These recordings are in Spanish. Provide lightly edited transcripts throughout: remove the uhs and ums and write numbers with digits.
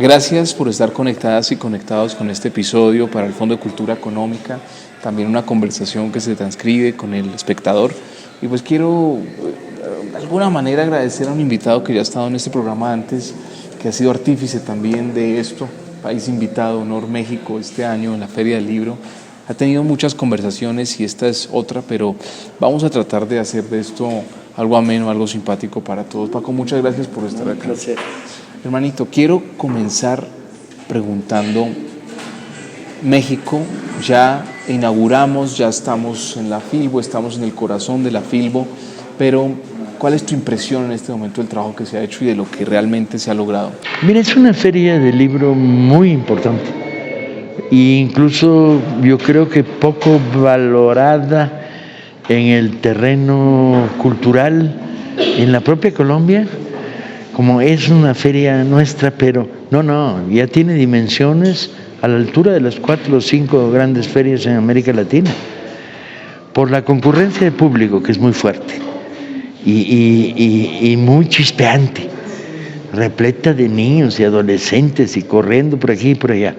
Gracias por estar conectadas y conectados con este episodio para el Fondo de Cultura Económica, también una conversación que se transcribe con el espectador. Y pues quiero de alguna manera agradecer a un invitado que ya ha estado en este programa antes, que ha sido artífice también de esto, país invitado, Honor México, este año en la Feria del Libro. Ha tenido muchas conversaciones y esta es otra, pero vamos a tratar de hacer de esto algo ameno, algo simpático para todos. Paco, muchas gracias por estar acá. Un placer. Hermanito, quiero comenzar preguntando, México, ya inauguramos, ya estamos en la Filbo, estamos en el corazón de la Filbo, pero ¿cuál es tu impresión en este momento del trabajo que se ha hecho y de lo que realmente se ha logrado? Mira, es una feria de libro muy importante e incluso yo creo que poco valorada en el terreno cultural en la propia Colombia, como es una feria nuestra, pero ya tiene dimensiones a la altura de las 4 o 5 grandes ferias en América Latina, por la concurrencia de público que es muy fuerte y muy chispeante, repleta de niños y adolescentes y corriendo por aquí y por allá.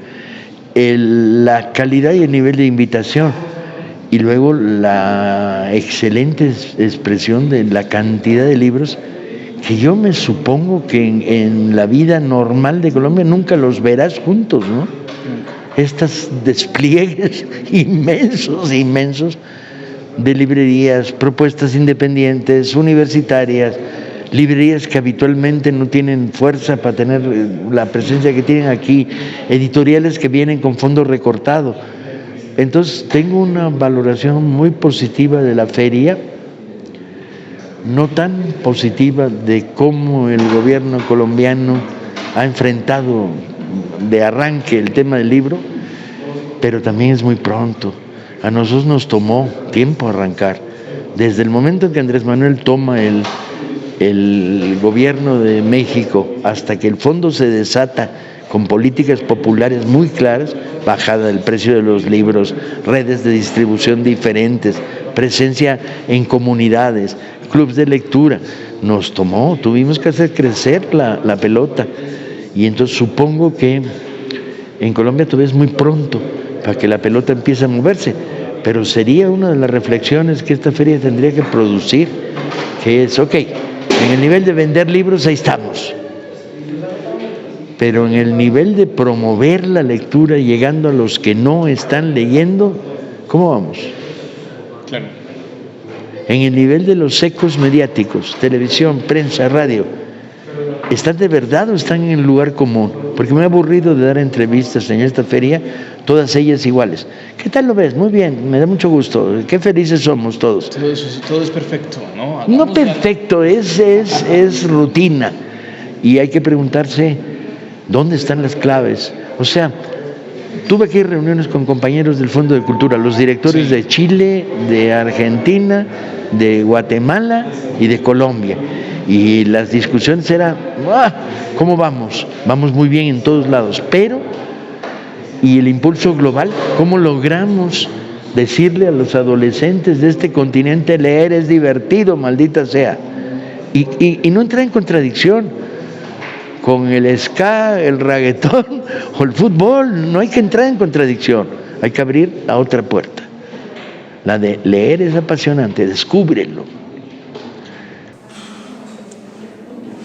La calidad y el nivel de invitación y luego la excelente expresión de la cantidad de libros que yo me supongo que en la vida normal de Colombia nunca los verás juntos, ¿no? Estos despliegues inmensos de librerías, propuestas independientes, universitarias, librerías que habitualmente no tienen fuerza para tener la presencia que tienen aquí, editoriales que vienen con fondo recortado. Entonces tengo una valoración muy positiva de la feria, no tan positiva de cómo el gobierno colombiano ha enfrentado de arranque el tema del libro, pero también es muy pronto. A nosotros nos tomó tiempo arrancar. Desde el momento en que Andrés Manuel toma el gobierno de México hasta que el fondo se desata con políticas populares muy claras, bajada del precio de los libros, redes de distribución diferentes, presencia en comunidades, clubes de lectura, tuvimos que hacer crecer la pelota, y entonces supongo que en Colombia todavía es muy pronto para que la pelota empiece a moverse, pero sería una de las reflexiones que esta feria tendría que producir, que es, ok, en el nivel de vender libros ahí estamos, pero en el nivel de promover la lectura llegando a los que no están leyendo, ¿cómo vamos? Claro. En el nivel de los ecos mediáticos, televisión, prensa, radio, ¿están de verdad o están en el lugar común? Porque me he aburrido de dar entrevistas en esta feria, todas ellas iguales. ¿Qué tal lo ves? Muy bien, me da mucho gusto. Qué felices somos todos. Todo es perfecto, ¿no? No perfecto, es rutina. Y hay que preguntarse, ¿dónde están las claves? O sea, tuve aquí reuniones con compañeros del Fondo de Cultura, los directores de Chile, de Argentina, de Guatemala y de Colombia. Y las discusiones eran, ¿cómo vamos? Vamos muy bien en todos lados, pero, ¿y el impulso global? ¿Cómo logramos decirle a los adolescentes de este continente, leer es divertido, maldita sea? Y no entrar en contradicción con el ska, el reggaetón o el fútbol. No hay que entrar en contradicción, hay que abrir a otra puerta. La de leer es apasionante, descúbrelo.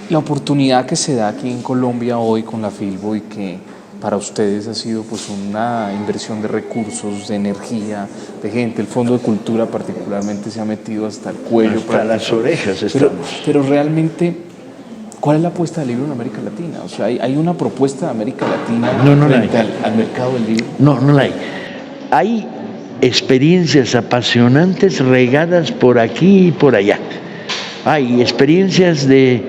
La oportunidad que se da aquí en Colombia hoy con la Filbo y que para ustedes ha sido pues una inversión de recursos, de energía, de gente. El Fondo de Cultura particularmente se ha metido hasta el cuello. Hasta las orejas estamos. Pero realmente, ¿cuál es la apuesta del libro en América Latina? O sea, ¿hay una propuesta de América Latina frente al mercado del libro? No la hay. Hay experiencias apasionantes regadas por aquí y por allá. Hay experiencias de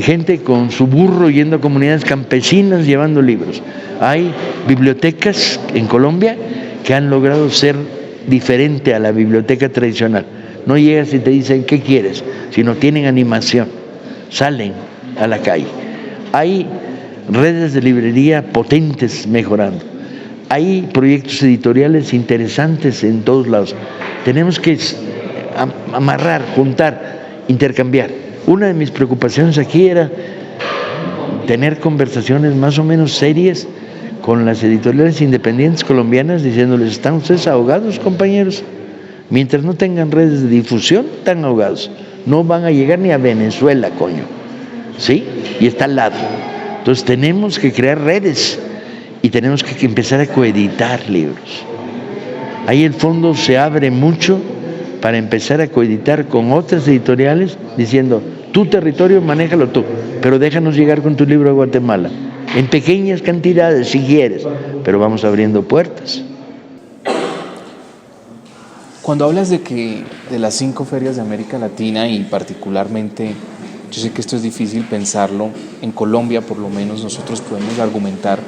gente con su burro yendo a comunidades campesinas llevando libros. Hay bibliotecas en Colombia que han logrado ser diferente a la biblioteca tradicional. No llegas y te dicen ¿qué quieres?, sino tienen animación, salen a la calle. Hay redes de librería potentes mejorando. Hay proyectos editoriales interesantes en todos lados. Tenemos que amarrar, juntar, intercambiar. Una de mis preocupaciones aquí era tener conversaciones más o menos serias con las editoriales independientes colombianas, diciéndoles: ¿están ustedes ahogados, compañeros? Mientras no tengan redes de difusión, están ahogados. No van a llegar ni a Venezuela, coño. ¿Sí? Y está al lado. Entonces tenemos que crear redes y tenemos que empezar a coeditar libros. Ahí el fondo se abre mucho para empezar a coeditar con otras editoriales, diciendo: tu territorio, manéjalo tú, pero déjanos llegar con tu libro a Guatemala, en pequeñas cantidades si quieres, pero vamos abriendo puertas. Cuando hablas de las 5 ferias de América Latina, y particularmente, yo sé que esto es difícil pensarlo, en Colombia por lo menos nosotros podemos argumentar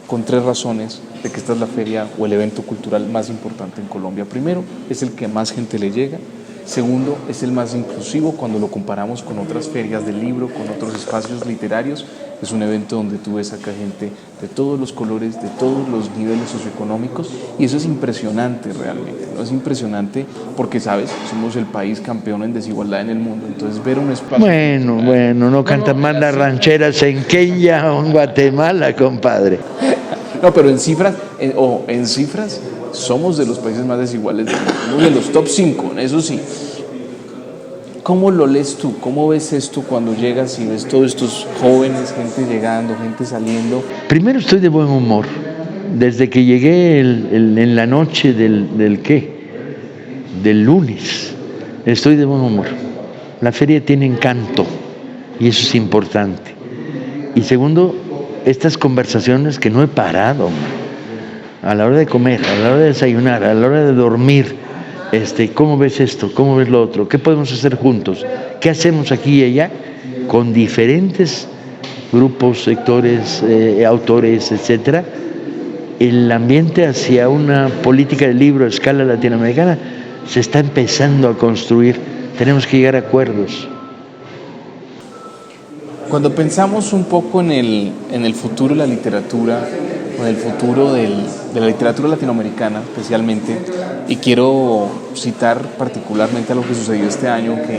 con 3 razones de que esta es la feria o el evento cultural más importante en Colombia. Primero, es el que más gente le llega. Segundo, es el más inclusivo cuando lo comparamos con otras ferias del libro, con otros espacios literarios. Es un evento donde tú ves acá gente de todos los colores, de todos los niveles socioeconómicos, y eso es impresionante realmente, ¿no? Es impresionante porque, ¿sabes? Somos el país campeón en desigualdad en el mundo, entonces ver un espacio... Bueno, no cantan más las rancheras en Kenia o en Guatemala, compadre. No, pero en cifras somos de los países más desiguales del mundo, de los top 5, eso sí. ¿Cómo lo lees tú? ¿Cómo ves esto cuando llegas y ves todos estos jóvenes, gente llegando, gente saliendo? Primero, estoy de buen humor. Desde que llegué en la noche del lunes, estoy de buen humor. La feria tiene encanto y eso es importante. Y segundo, estas conversaciones que no he parado, a la hora de comer, a la hora de desayunar, a la hora de dormir. ¿Cómo ves esto? ¿Cómo ves lo otro? ¿Qué podemos hacer juntos? ¿Qué hacemos aquí y allá? Con diferentes grupos, sectores, autores, etcétera. El ambiente hacia una política de libro a escala latinoamericana se está empezando a construir. Tenemos que llegar a acuerdos. Cuando pensamos un poco en el futuro de la literatura, en el futuro de la literatura latinoamericana especialmente, y quiero citar particularmente a lo que sucedió este año, que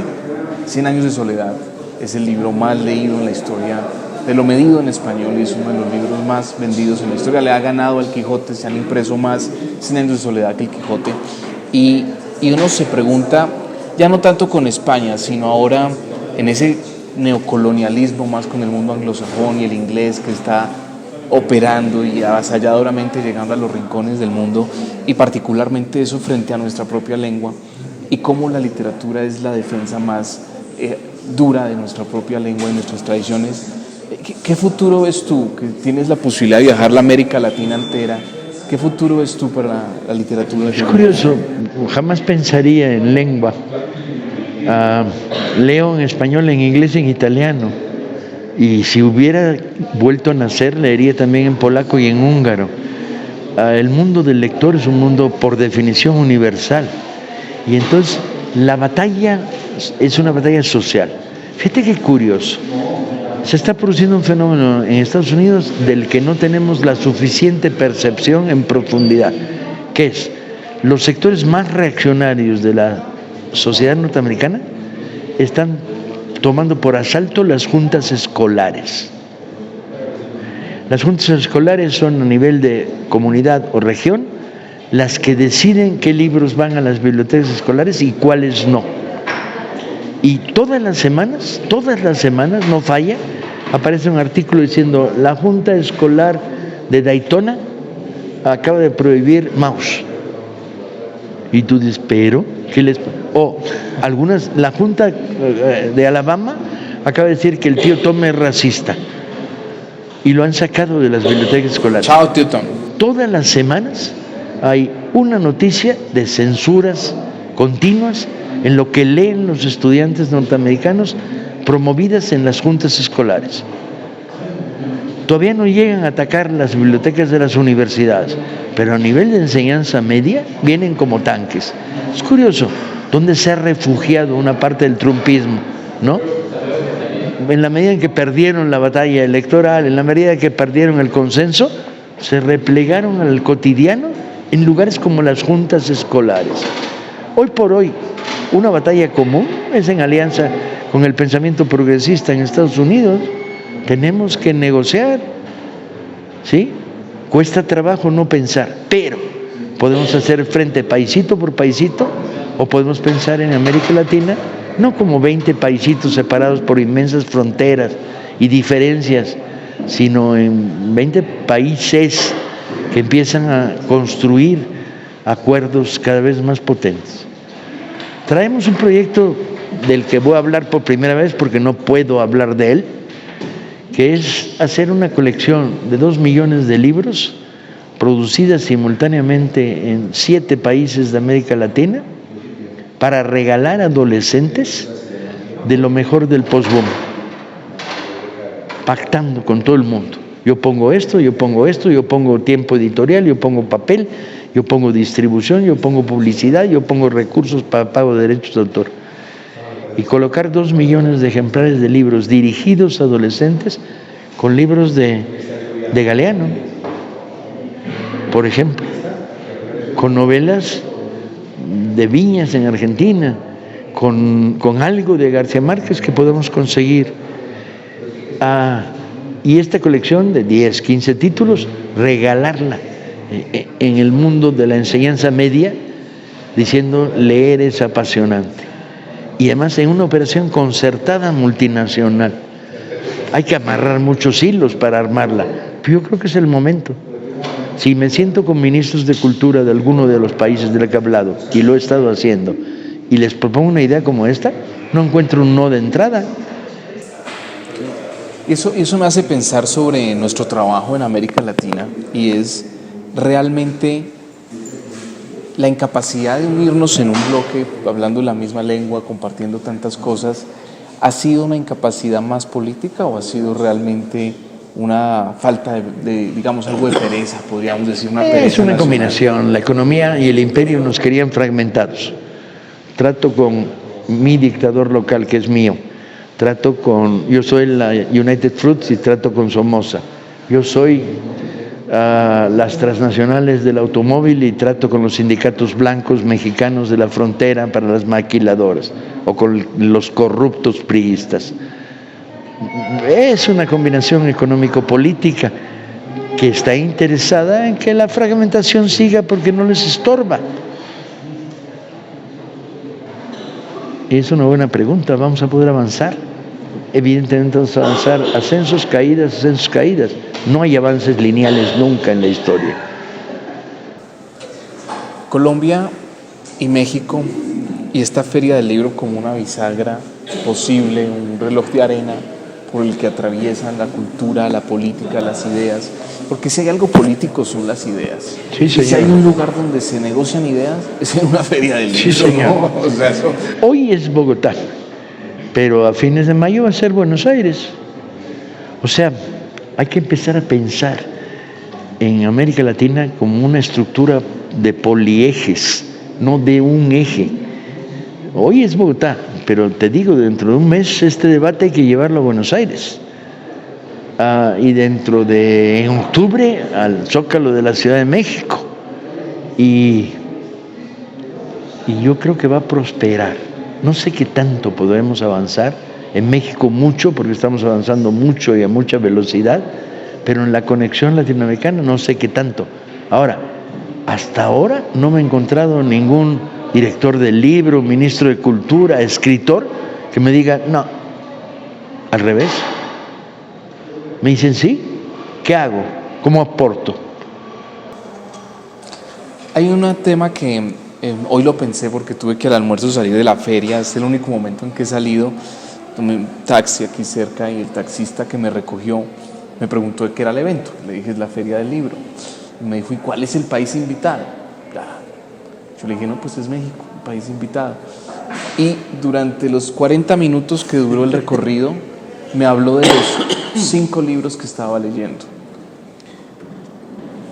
100 años de soledad es el libro más leído en la historia de lo medido en español, y es uno de los libros más vendidos en la historia. Le ha ganado al Quijote, se han impreso más 100 años de soledad que el Quijote, y uno se pregunta, ya no tanto con España, sino ahora en ese neocolonialismo más con el mundo anglosajón y el inglés que está operando y avasalladoramente llegando a los rincones del mundo, y particularmente eso frente a nuestra propia lengua, y cómo la literatura es la defensa más dura de nuestra propia lengua y nuestras tradiciones. ¿Qué futuro ves tú, que tienes la posibilidad de viajar la América Latina entera? ¿Qué futuro ves tú para la literatura? Es curioso, jamás pensaría en lengua. Leo en español, en inglés, en italiano. Y si hubiera vuelto a nacer, leería también en polaco y en húngaro. El mundo del lector es un mundo por definición universal. Y entonces la batalla es una batalla social. Fíjate qué curioso. Se está produciendo un fenómeno en Estados Unidos del que no tenemos la suficiente percepción en profundidad, que es los sectores más reaccionarios de la sociedad norteamericana están tomando por asalto las juntas escolares. Las juntas escolares son a nivel de comunidad o región las que deciden qué libros van a las bibliotecas escolares y cuáles no. Y todas las semanas, no falla, aparece un artículo diciendo: la Junta Escolar de Daytona acaba de prohibir Maus. Y tú dices, ¿pero qué les pasa? La Junta de Alabama acaba de decir que el tío Tom es racista. Y lo han sacado de las bibliotecas escolares. Chao, tío Tom. Todas las semanas hay una noticia de censuras continuas en lo que leen los estudiantes norteamericanos, promovidas en las juntas escolares. Todavía no llegan a atacar las bibliotecas de las universidades, pero a nivel de enseñanza media vienen como tanques. Es curioso, ¿dónde se ha refugiado una parte del trumpismo? ¿No? En la medida en que perdieron la batalla electoral, en la medida en que perdieron el consenso, se replegaron al cotidiano en lugares como las juntas escolares. Hoy por hoy, una batalla común es en alianza con el pensamiento progresista en Estados Unidos, Tenemos que negociar, ¿sí? Cuesta trabajo no pensar, pero podemos hacer frente paisito por paisito, o podemos pensar en América Latina, no como 20 paisitos separados por inmensas fronteras y diferencias, sino en 20 países que empiezan a construir acuerdos cada vez más potentes. Traemos un proyecto del que voy a hablar por primera vez porque no puedo hablar de él, que es hacer una colección de 2 millones de libros producidas simultáneamente en 7 países de América Latina para regalar a adolescentes de lo mejor del post-boom, pactando con todo el mundo. Yo pongo esto, yo pongo esto, yo pongo tiempo editorial, yo pongo papel, yo pongo distribución, yo pongo publicidad, yo pongo recursos para pago de derechos de autor. Y colocar 2 millones de ejemplares de libros dirigidos a adolescentes con libros de Galeano, por ejemplo, con novelas de Viñas en Argentina, con algo de García Márquez que podemos conseguir. Y esta colección de 10, 15 títulos, regalarla en el mundo de la enseñanza media, diciendo leer es apasionante. Y además en una operación concertada multinacional. Hay que amarrar muchos hilos para armarla, pero yo creo que es el momento. Si me siento con ministros de cultura de alguno de los países de los que he hablado, y lo he estado haciendo, y les propongo una idea como esta, no encuentro un no de entrada. Eso me hace pensar sobre nuestro trabajo en América Latina, y es realmente la incapacidad de unirnos en un bloque, hablando la misma lengua, compartiendo tantas cosas. ¿Ha sido una incapacidad más política o ha sido realmente una falta de digamos, algo de pereza, podríamos decir, una pereza Es una nacional? combinación. La economía y el imperio nos querían fragmentados. Trato con mi dictador local, que es mío. Yo soy la United Fruits y trato con Somoza. Yo soy las transnacionales del automóvil y trato con los sindicatos blancos mexicanos de la frontera para las maquiladoras o con los corruptos priistas. Es una combinación económico-política que está interesada en que la fragmentación siga porque no les estorba. Es una buena pregunta. ¿Vamos a poder avanzar? Evidentemente vamos a avanzar, ascensos, caídas. No hay avances lineales nunca en la historia. Colombia y México y esta feria del libro como una bisagra posible, un reloj de arena por el que atraviesan la cultura, la política, las ideas, porque si hay algo político son las ideas. Sí, señor. Si hay un lugar donde se negocian ideas, es en una feria del libro. Sí, señor. ¿No? O sea, eso... Hoy es Bogotá, pero a fines de mayo va a ser Buenos Aires. O sea, hay que empezar a pensar en América Latina como una estructura de poliejes, no de un eje. Hoy es Bogotá, pero te digo, dentro de un mes este debate hay que llevarlo a Buenos Aires. Y en octubre al Zócalo de la Ciudad de México. Y yo creo que va a prosperar. No sé qué tanto podremos avanzar. En México mucho, porque estamos avanzando mucho y a mucha velocidad, pero en la conexión latinoamericana no sé qué tanto. Ahora, hasta ahora no me he encontrado ningún director del libro, ministro de Cultura, escritor, que me diga, no, al revés. Me dicen, sí, ¿qué hago? ¿Cómo aporto? Hay un tema que hoy lo pensé porque tuve que al almuerzo salir de la feria, es el único momento en que he salido. Tomé un taxi aquí cerca y el taxista que me recogió me preguntó de qué era el evento. Le dije, es la feria del libro. Y me dijo, ¿y cuál es el país invitado? Yo le dije, no, pues es México, el país invitado. Y durante los 40 minutos que duró el recorrido, me habló de los 5 libros que estaba leyendo.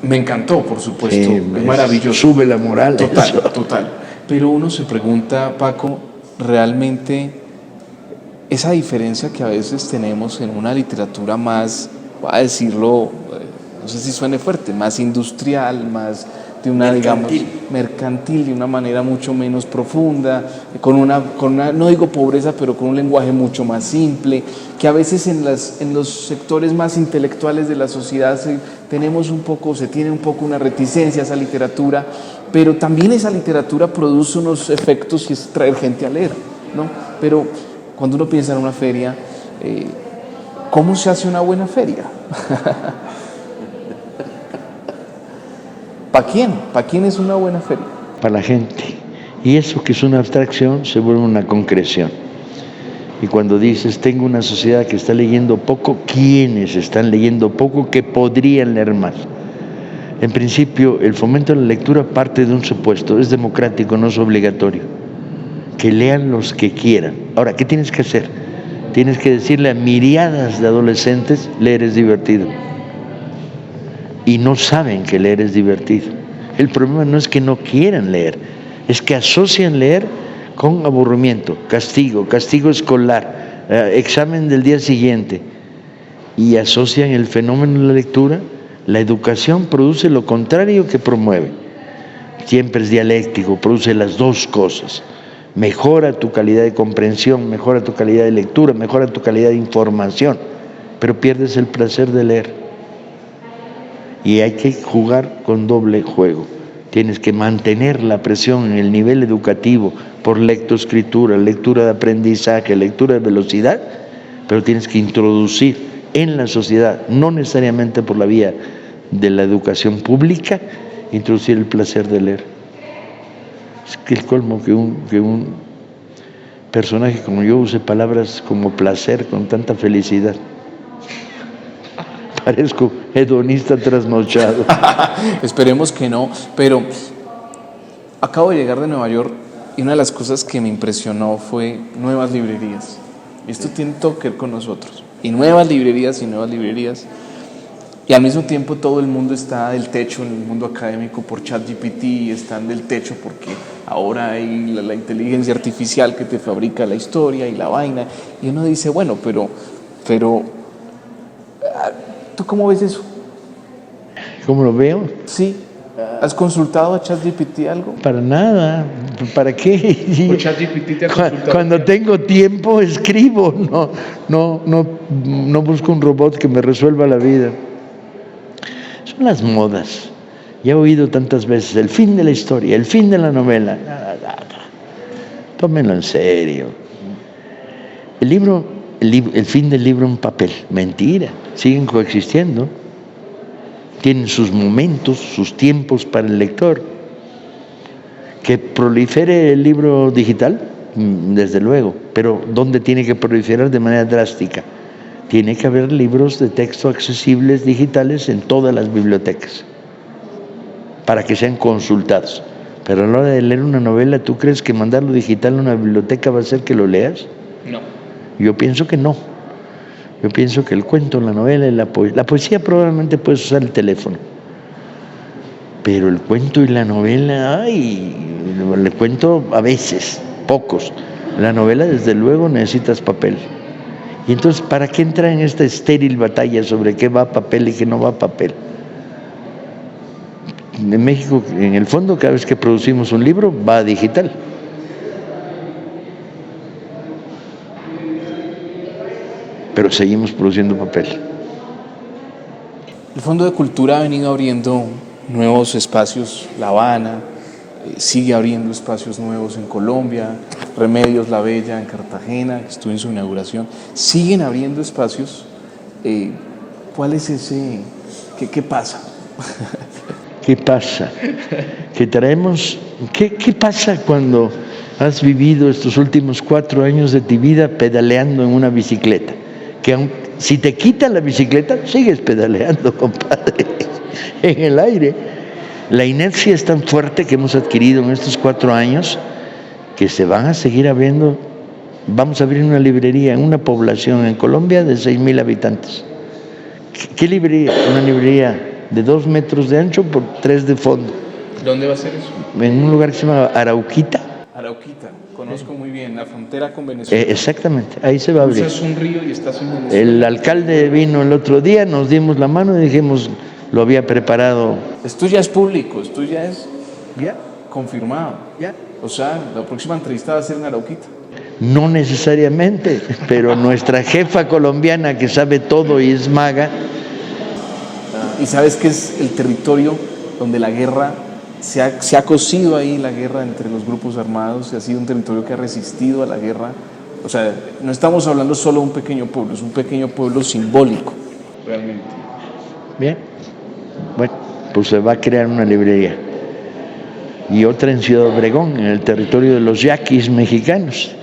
Me encantó, por supuesto, es maravilloso. Sube la moral. Total. Pero uno se pregunta, Paco, realmente esa diferencia que a veces tenemos en una literatura más, voy a decirlo, no sé si suene fuerte, más industrial, más de una, digamos, mercantil, de una manera mucho menos profunda, con una, no digo pobreza, pero con un lenguaje mucho más simple, que a veces en los sectores más intelectuales de la sociedad se tiene un poco una reticencia a esa literatura, pero también esa literatura produce unos efectos que es traer gente a leer, ¿no? Pero cuando uno piensa en una feria, ¿cómo se hace una buena feria? ¿Para quién? ¿Para quién es una buena feria? Para la gente. Y eso que es una abstracción se vuelve una concreción. Y cuando dices, tengo una sociedad que está leyendo poco, ¿quiénes están leyendo poco que podrían leer más? En principio, el fomento de la lectura parte de un supuesto, es democrático, no es obligatorio. Que lean los que quieran. Ahora, ¿qué tienes que hacer? Tienes que decirle a miriadas de adolescentes, leer es divertido. Y no saben que leer es divertido. El problema no es que no quieran leer, es que asocian leer con aburrimiento, castigo escolar, examen del día siguiente, y asocian el fenómeno de la lectura. La educación produce lo contrario que promueve. Siempre es dialéctico, produce las dos cosas. Mejora tu calidad de comprensión, mejora tu calidad de lectura, mejora tu calidad de información, pero pierdes el placer de leer. Y hay que jugar con doble juego. Tienes que mantener la presión en el nivel educativo por lectoescritura, lectura de aprendizaje, lectura de velocidad, pero tienes que introducir en la sociedad, no necesariamente por la vía de la educación pública, introducir el placer de leer. Es que el colmo que un personaje como yo use palabras como placer con tanta felicidad. Parezco hedonista trasnochado. Esperemos que no, pero acabo de llegar de Nueva York y una de las cosas que me impresionó fue nuevas librerías. Esto tiene todo que ver con nosotros. Y nuevas librerías. Y al mismo tiempo todo el mundo está del techo en el mundo académico por ChatGPT, están del techo porque ahora hay la inteligencia artificial que te fabrica la historia y la vaina. Y uno dice, bueno, pero ¿tú cómo ves eso? ¿Cómo lo veo? Sí. ¿Has consultado a ChatGPT algo? Para nada. ¿Para qué? ¿O ChatGPT te ha consultado? Cuando tengo tiempo escribo, no busco un robot que me resuelva la vida. Son las modas. Ya he oído tantas veces el fin de la historia, el fin de la novela. Tómenlo en serio. El fin del libro en papel, mentira, siguen coexistiendo, tienen sus momentos, sus tiempos para el lector. Que prolifere el libro digital, desde luego, pero ¿dónde tiene que proliferar de manera drástica? Tiene que haber libros de texto accesibles digitales en todas las bibliotecas, para que sean consultados. Pero a la hora de leer una novela, ¿tú crees que mandarlo digital a una biblioteca va a hacer que lo leas? No. Yo pienso que no. Yo pienso que el cuento, la novela y la poesía probablemente puedes usar el teléfono. Pero el cuento y la novela, el cuento a veces, pocos. La novela, desde luego, necesitas papel. Y entonces, ¿para qué entrar en esta estéril batalla sobre qué va a papel y qué no va a papel? En México, en el fondo, cada vez que producimos un libro, va a digital. Pero seguimos produciendo papel. El Fondo de Cultura ha venido abriendo nuevos espacios, La Habana, sigue abriendo espacios nuevos en Colombia, Remedios La Bella en Cartagena, estuve en su inauguración, siguen abriendo espacios. ¿Cuál es ese? ¿Qué pasa? ¿Qué pasa? ¿Qué traemos? ¿Qué pasa cuando has vivido estos últimos 4 años de tu vida pedaleando en una bicicleta? Que si te quitan la bicicleta, sigues pedaleando, compadre, en el aire. La inercia es tan fuerte que hemos adquirido en estos 4 años que se van a seguir abriendo. Vamos a abrir una librería en una población en Colombia de 6,000 habitantes. ¿Qué librería? Una librería de 2 metros de ancho por 3 de fondo. ¿Dónde va a ser eso? En un lugar que se llama Arauquita. Arauquita, conozco muy bien, la frontera con Venezuela. Exactamente, ahí se va a abrir. Cruzas un río y estás en Venezuela. El alcalde vino el otro día, nos dimos la mano y dijimos, lo había preparado. Esto ya es público, esto ya es ¿Ya? confirmado. ¿Ya? O sea, la próxima entrevista va a ser en Arauquita. No necesariamente, pero nuestra jefa colombiana que sabe todo y es maga. Y sabes que es el territorio donde la guerra se ha cocido ahí, la guerra entre los grupos armados, y ha sido un territorio que ha resistido a la guerra. O sea, no estamos hablando solo de un pequeño pueblo, es un pequeño pueblo simbólico, realmente. Bien, bueno, pues se va a crear una librería. Y otra en Ciudad Obregón, en el territorio de los yaquis mexicanos.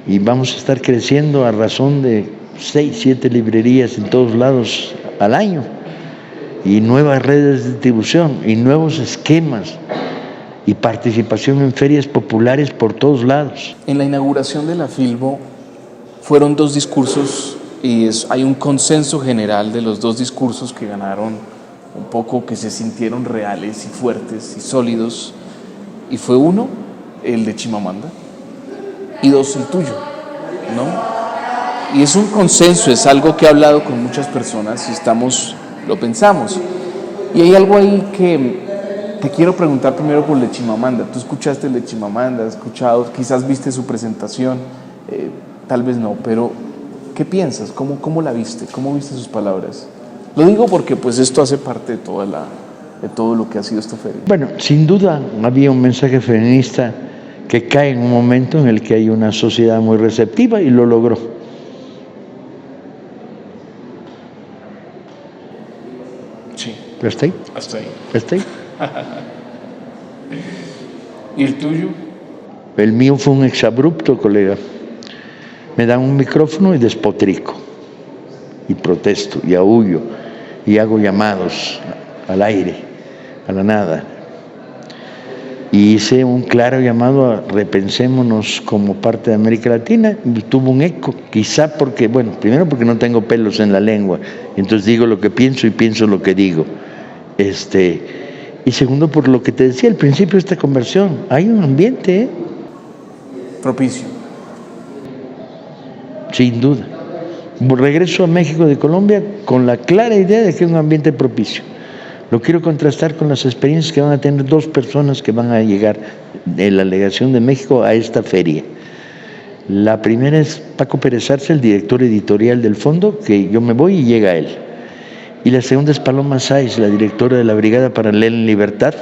Y vamos a estar creciendo a razón de 6, 7 librerías en todos lados al año, y nuevas redes de distribución, y nuevos esquemas, y participación en ferias populares por todos lados. En la inauguración de la Filbo fueron 2 discursos y hay un consenso general de los 2 discursos que ganaron un poco, que se sintieron reales y fuertes y sólidos, y fue 1, el de Chimamanda, y 2, el tuyo, ¿no? Y es un consenso, es algo que he hablado con muchas personas y lo pensamos. Y hay algo ahí que te quiero preguntar primero por el de Chimamanda. Tú escuchaste el de Chimamanda, has escuchado, quizás viste su presentación, tal vez no, pero ¿qué piensas? ¿Cómo la viste? ¿Cómo viste sus palabras? Lo digo porque pues esto hace parte de todo lo que ha sido esta feria. Bueno, sin duda había un mensaje feminista que cae en un momento en el que hay una sociedad muy receptiva, y lo logró. Sí. ¿Hasta ahí? Hasta ahí. ¿Hasta ahí? ¿Y el tuyo? El mío fue un exabrupto, colega. Me dan un micrófono y despotrico, y protesto, y aúllo, y hago llamados al aire, a la nada. Y hice un claro llamado a repensémonos como parte de América Latina, y tuvo un eco, quizá porque, bueno, primero porque no tengo pelos en la lengua, entonces digo lo que pienso y pienso lo que digo. Y segundo, por lo que te decía al principio de esta conversación, hay un ambiente, propicio. Sin duda. Regreso a México de Colombia con la clara idea de que es un ambiente propicio. Lo quiero contrastar con las experiencias que van a tener 2 personas que van a llegar de la delegación de México a esta feria. La primera es Paco Pérez Arce, el director editorial del fondo, que yo me voy y llega él. Y la segunda es Paloma Sáiz, la directora de la Brigada Paralela en Libertad,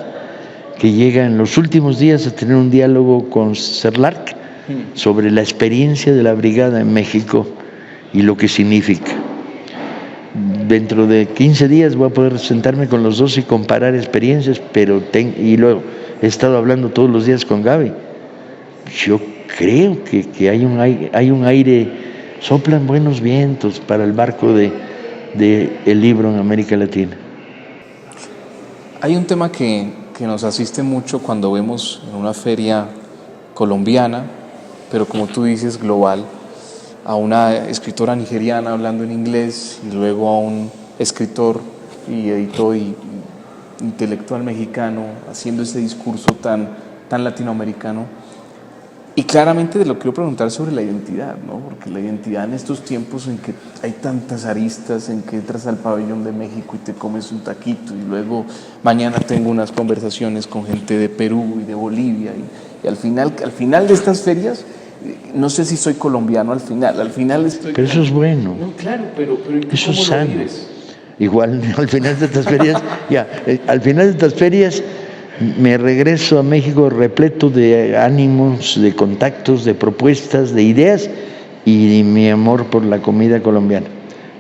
que llega en los últimos días a tener un diálogo con CERLAC sobre la experiencia de la brigada en México y lo que significa. Dentro de 15 días voy a poder sentarme con los 2 y comparar experiencias, y luego he estado hablando todos los días con Gaby. Yo creo que hay un aire, soplan buenos vientos para el barco de el libro en América Latina. Hay un tema que nos asiste mucho cuando vemos en una feria colombiana, pero como tú dices, global, a una escritora nigeriana hablando en inglés, y luego a un escritor y editor y intelectual mexicano haciendo ese discurso tan latinoamericano. Y claramente te lo quiero preguntar sobre la identidad, ¿no? Porque la identidad en estos tiempos en que hay tantas aristas, en que entras al pabellón de México y te comes un taquito, y luego mañana tengo unas conversaciones con gente de Perú y de Bolivia, y al final de estas ferias, no sé si soy colombiano al final estoy... Pero eso es bueno. No, claro, pero eso es sano. Lo vives? Igual al final de estas ferias, al final de estas ferias me regreso a México repleto de ánimos, de contactos, de propuestas, de ideas, y de mi amor por la comida colombiana.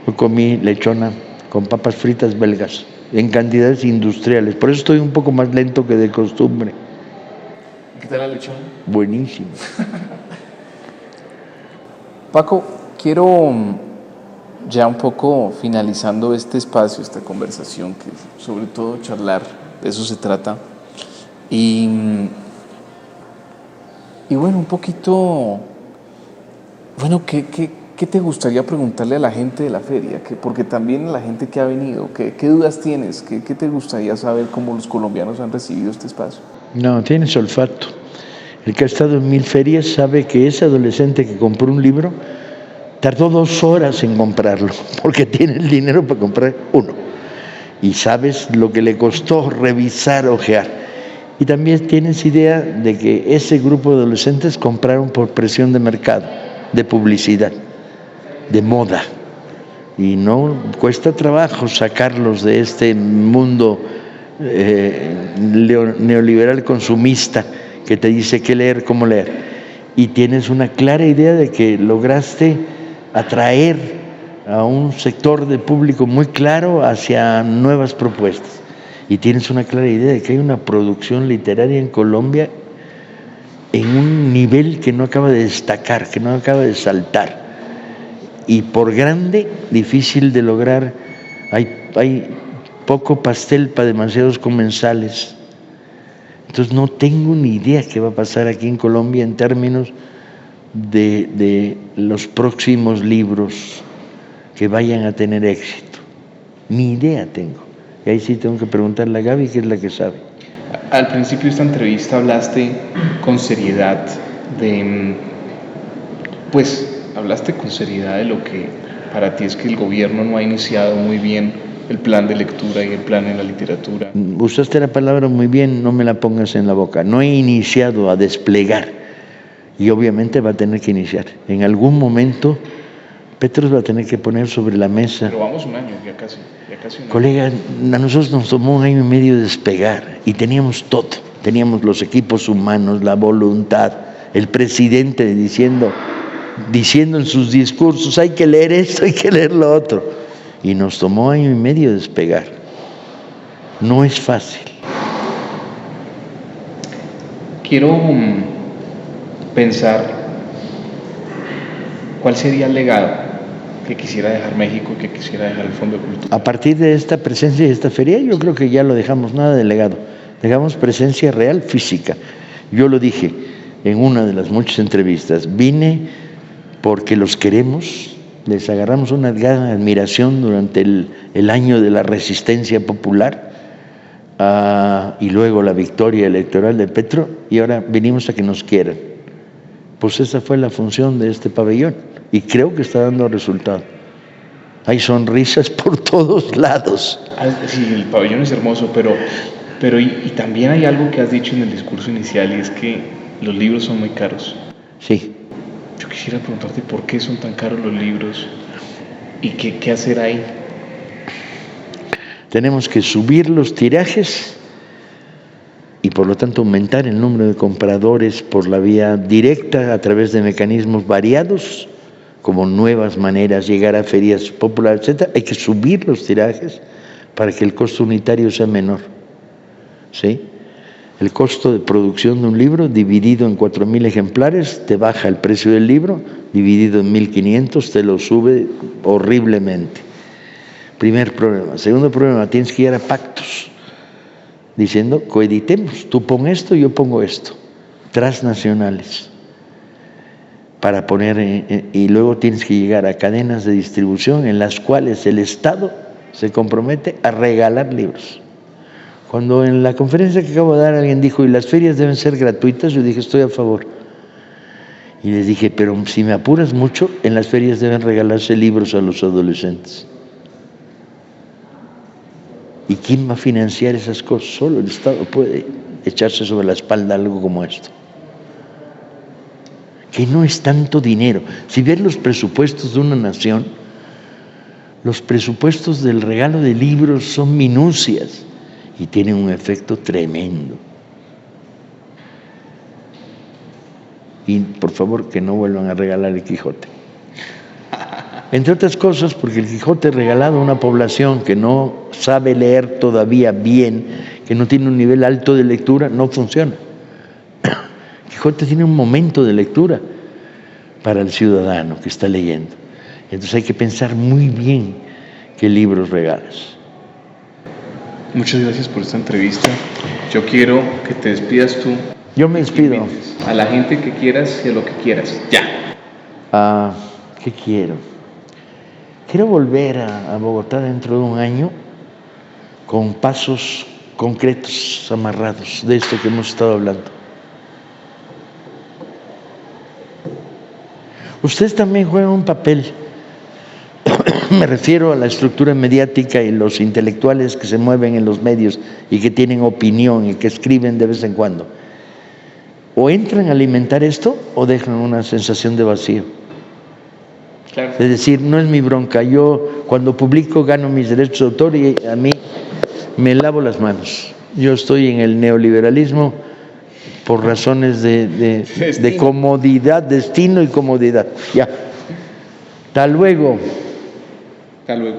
Yo comí lechona con papas fritas belgas en cantidades industriales, por eso estoy un poco más lento que de costumbre. ¿Qué tal la lechona? Buenísimo. Paco, quiero ya un poco finalizando este espacio, esta conversación, que sobre todo charlar, de eso se trata. Y bueno, un poquito, bueno, ¿qué te gustaría preguntarle a la gente de la feria? Porque también a la gente que ha venido, ¿qué dudas tienes? ¿Qué te gustaría saber cómo los colombianos han recibido este espacio? No, tienes olfato. El que ha estado en 1000 ferias sabe que ese adolescente que compró un libro tardó 2 horas en comprarlo, porque tiene el dinero para comprar uno. y sabes lo que le costó revisar, ojear. Y también tienes idea de que ese grupo de adolescentes compraron por presión de mercado, de publicidad, de moda. Y no cuesta trabajo sacarlos de este mundo neoliberal consumista que te dice qué leer, cómo leer. Y tienes una clara idea de que lograste atraer a un sector de público muy claro hacia nuevas propuestas. Y tienes una clara idea de que hay una producción literaria en Colombia en un nivel que no acaba de destacar, que no acaba de saltar. Y por grande, difícil de lograr, hay poco pastel para demasiados comensales. Entonces no tengo ni idea qué va a pasar aquí en Colombia en términos de los próximos libros que vayan a tener éxito. Ni idea tengo. Y ahí sí tengo que preguntarle a Gaby, que es la que sabe. Al principio de esta entrevista hablaste con seriedad hablaste con seriedad de lo que para ti es que el gobierno no ha iniciado muy bien el plan de lectura y el plan en la literatura. Usaste la palabra muy bien, no me la pongas en la boca. No he iniciado a desplegar y obviamente va a tener que iniciar. En algún momento Petros va a tener que poner sobre la mesa. Pero vamos un año, ya casi un año. Colega, a nosotros nos tomó 1 año y medio despegar y teníamos todo. Teníamos los equipos humanos, la voluntad, el presidente diciendo en sus discursos, hay que leer esto, hay que leer lo otro. Y nos tomó 1 año y medio despegar. No es fácil. Quiero pensar cuál sería el legado que quisiera dejar México, que quisiera dejar el Fondo de Cultura. A partir de esta presencia y esta feria, yo creo que ya lo dejamos, nada de legado. Dejamos presencia real, física. Yo lo dije en una de las muchas entrevistas. Vine porque los queremos, les agarramos una gran admiración durante el año de la resistencia popular y luego la victoria electoral de Petro, y ahora venimos a que nos quieran. Pues esa fue la función de este pabellón y creo que está dando resultado. Hay sonrisas por todos lados. Sí, el pabellón es hermoso, pero y también hay algo que has dicho en el discurso inicial, y es que los libros son muy caros. Sí. Yo quisiera preguntarte por qué son tan caros los libros y qué hacer ahí. Tenemos que subir los tirajes y por lo tanto aumentar el número de compradores por la vía directa a través de mecanismos variados, como nuevas maneras, llegar a ferias populares, etc. Hay que subir los tirajes para que el costo unitario sea menor. ¿Sí? El costo de producción de un libro dividido en 4,000 ejemplares te baja el precio del libro, dividido en 1,500 te lo sube horriblemente. Primer problema. Segundo problema, tienes que llegar a pactos diciendo coeditemos, tú pon esto, yo pongo esto, transnacionales, para poner, y luego tienes que llegar a cadenas de distribución en las cuales el Estado se compromete a regalar libros. Cuando en la conferencia que acabo de dar alguien dijo, ¿y las ferias deben ser gratuitas? Yo dije, estoy a favor. Y les dije, pero si me apuras mucho, en las ferias deben regalarse libros a los adolescentes. ¿Y quién va a financiar esas cosas? Solo el Estado puede echarse sobre la espalda algo como esto. Que no es tanto dinero. Si ves los presupuestos de una nación, los presupuestos del regalo de libros son minucias y tienen un efecto tremendo. Y por favor que no vuelvan a regalar el Quijote. Entre otras cosas porque el Quijote regalado a una población que no sabe leer todavía bien, que no tiene un nivel alto de lectura, no funciona. El Quijote tiene un momento de lectura para el ciudadano que está leyendo. Entonces hay que pensar muy bien qué libros regalas. Muchas gracias por esta entrevista. Yo quiero que te despidas tú. Yo me despido. A la gente que quieras y a lo que quieras. Ya. ¿Qué quiero? Quiero volver a Bogotá dentro de un año con pasos concretos, amarrados, de esto que hemos estado hablando. Ustedes también juegan un papel me refiero a la estructura mediática y los intelectuales que se mueven en los medios y que tienen opinión y que escriben de vez en cuando, o entran a alimentar esto o dejan una sensación de vacío. Claro. Es decir, no es mi bronca, yo cuando publico gano mis derechos de autor y a mí me lavo las manos. Yo estoy en el neoliberalismo por razones de comodidad, destino y comodidad. Ya. Hasta luego. Hasta luego.